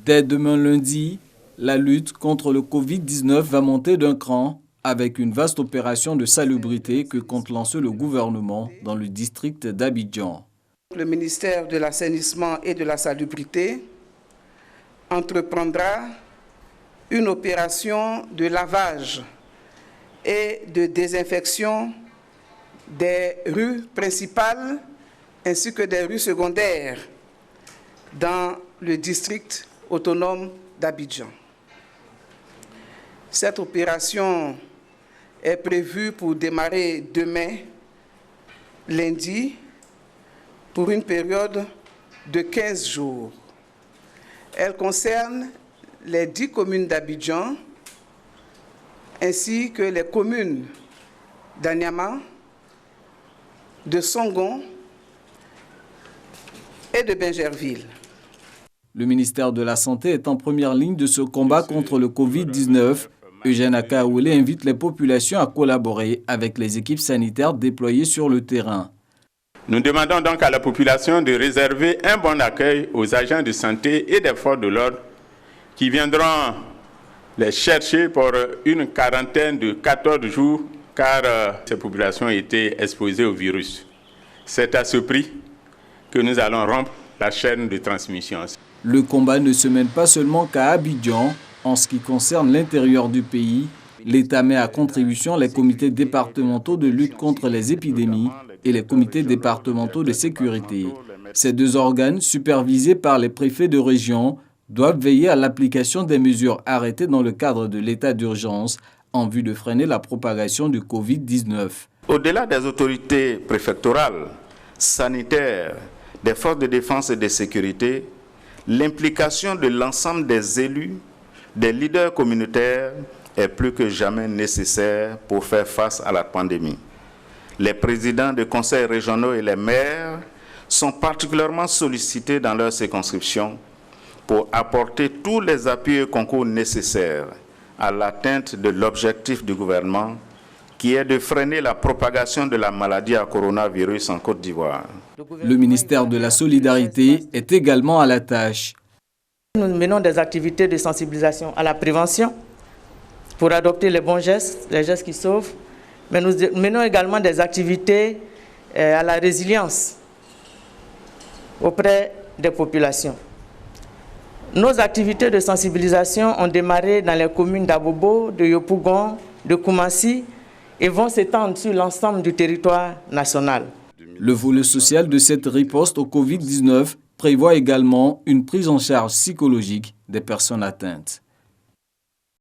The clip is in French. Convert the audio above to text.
Dès demain lundi, la lutte contre le Covid-19 va monter d'un cran avec une vaste opération de salubrité que compte lancer le gouvernement dans le district d'Abidjan. Le ministère de l'Assainissement et de la Salubrité entreprendra une opération de lavage et de désinfection des rues principales ainsi que des rues secondaires dans le district autonome d'Abidjan. Cette opération est prévue pour démarrer demain, lundi, pour une période de 15 jours. Elle concerne les 10 communes d'Abidjan ainsi que les communes d'Anyama, de Songon et de Bingerville. Le ministère de la Santé est en première ligne de ce combat contre le Covid-19. Eugène Akaoulé invite les populations à collaborer avec les équipes sanitaires déployées sur le terrain. Nous demandons donc à la population de réserver un bon accueil aux agents de santé et des forces de l'ordre qui viendront les chercher pour une quarantaine de 14 jours car ces populations ont été exposées au virus. C'est à ce prix que nous allons rompre la chaîne de transmission. Le combat ne se mène pas seulement qu'à Abidjan. En ce qui concerne l'intérieur du pays, l'État met à contribution les comités départementaux de lutte contre les épidémies et les comités départementaux de sécurité. Ces deux organes, supervisés par les préfets de région, doivent veiller à l'application des mesures arrêtées dans le cadre de l'état d'urgence en vue de freiner la propagation du Covid-19. Au-delà des autorités préfectorales, sanitaires, des forces de défense et de sécurité, l'implication de l'ensemble des élus, des leaders communautaires est plus que jamais nécessaire pour faire face à la pandémie. Les présidents de conseils régionaux et les maires sont particulièrement sollicités dans leur circonscription pour apporter tous les appuis et concours nécessaires à l'atteinte de l'objectif du gouvernement qui est de freiner la propagation de la maladie à coronavirus en Côte d'Ivoire. Le ministère de la Solidarité est également à la tâche. Nous menons des activités de sensibilisation à la prévention pour adopter les bons gestes, les gestes qui sauvent. Mais nous menons également des activités à la résilience auprès des populations. Nos activités de sensibilisation ont démarré dans les communes d'Abobo, de Yopougon, de Koumassi et vont s'étendre sur l'ensemble du territoire national. Le volet social de cette riposte au Covid-19 prévoit également une prise en charge psychologique des personnes atteintes.